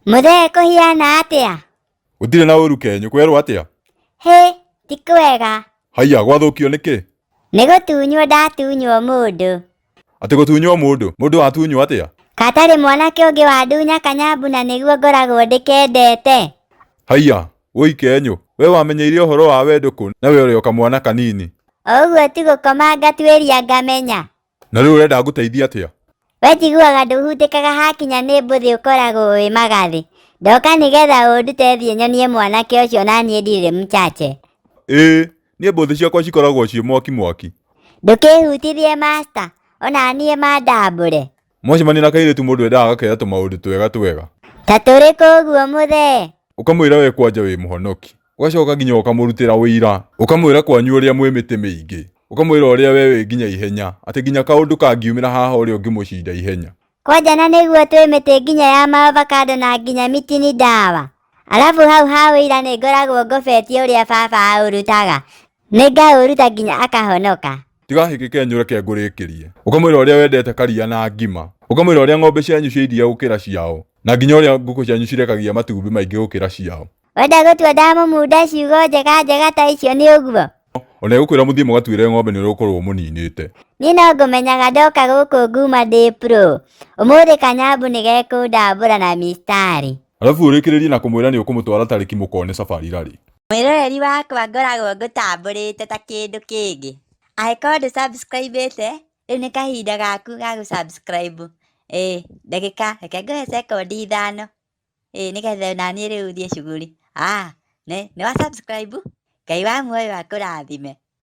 Mũthee kũhiana atĩa? Gũtirĩ na ũru Kenyũ, kwerwo atĩa? Hĩ, ti kwega. Haiya, gwathũkio nĩkĩ? Nĩ gũtunywo ndatunywo mũndũ. Atĩ gũtunywo mũndũ? Mũndũ watunywo atĩa? Katarĩ mwanake ũngĩ wandunya kanyambu na nĩguo ngoragwo ndĩkendete. Haiya, wũi Kenyũ, we wamenyeire ũhoro wa wendo kũ na we ũrĩ o kamwana kanini? O ũguo ti gũkoma ngatuĩria ngamenya. Na rĩu ũrenda ngũteithie atĩa? We njiguaga ndũhutĩkaga hakinya nĩ mbũthĩ ũkoragwo wĩ magathĩ. Ndoka nĩgetha ũndute thiĩ nyonie mwanake ũcio na niĩ ndirĩ mchache. Ĩĩ, niĩ mbũthĩ ciakwa cikoragwo ciĩ mwaki mwaki. Ndũkĩhutithie master, ona niĩ mandambũre. Mwacemania na kairĩtu mũndũ endaga agakera tũmaũndũ twega twega. Ta tũrĩkũ ũguo mũthee? Ũkamwĩra we kwanja wĩ mũhonoki, ũgacoka nginya ũkamũrutĩra wĩira, ũkamwĩra kwanyu ũrĩa mwĩ mĩtĩ mĩingĩ, ũkamwĩra ũrĩa we wĩ nginya ihenya, atĩ nginya kaũndũ kangiumĩra haha ũrĩa ũngĩmũcinda ihenya. Kwanja na nĩguo twĩ mĩtĩ nginya ya maavocado na nginya miti ni ndawa. Alafu hau ha wĩira nĩ ngoragwo ngũbetie ũrĩa baba aũrutaga. Nĩ ngaũruta nginya akahonoka. Tigahĩke Kenyũ, reke ngũrĩkĩrie. Ũkamwĩra ũrĩa wendete karia na ngima, ũkamwĩra ũrĩa ng'ombe cianyu cia iria gũkĩra ciao, na nginya ũrĩa ngũkũ cianyu cirekagia matumbĩ maingĩ gũkĩra ciao. Wenda gũtua ndamũmunda ciugo njega njega ta icio nĩ ũguo? Ona egũkwĩra mũthiĩ mũgatuĩre ng'ombe nĩ ũrĩgũkorwo mũninĩte. Niĩ no ngũmenyaga ndoka gũkũ nguma ndĩ pro. Ũmũthĩ kanyambu nĩ gekũndambũra na mistari. Alafu ũrĩkĩrĩrie na kũmwĩra nĩ ũkũmũtwara tarĩki mũkone safari rally. Mwĩroreri wakwa ngoragwo ngũtambũrĩte ta kĩndũ kĩngĩ. Angĩkorwo ndũ-subscribe-ĩte, rĩu nĩ kahinda gaku ga gũ-subscribe. Ndagĩka, reke ngũhe sekondi 5. Nĩgetha naniĩ rĩu thiĩ cuguri. Nĩ wa subscribe? Ngai wa muoyo akũrathime.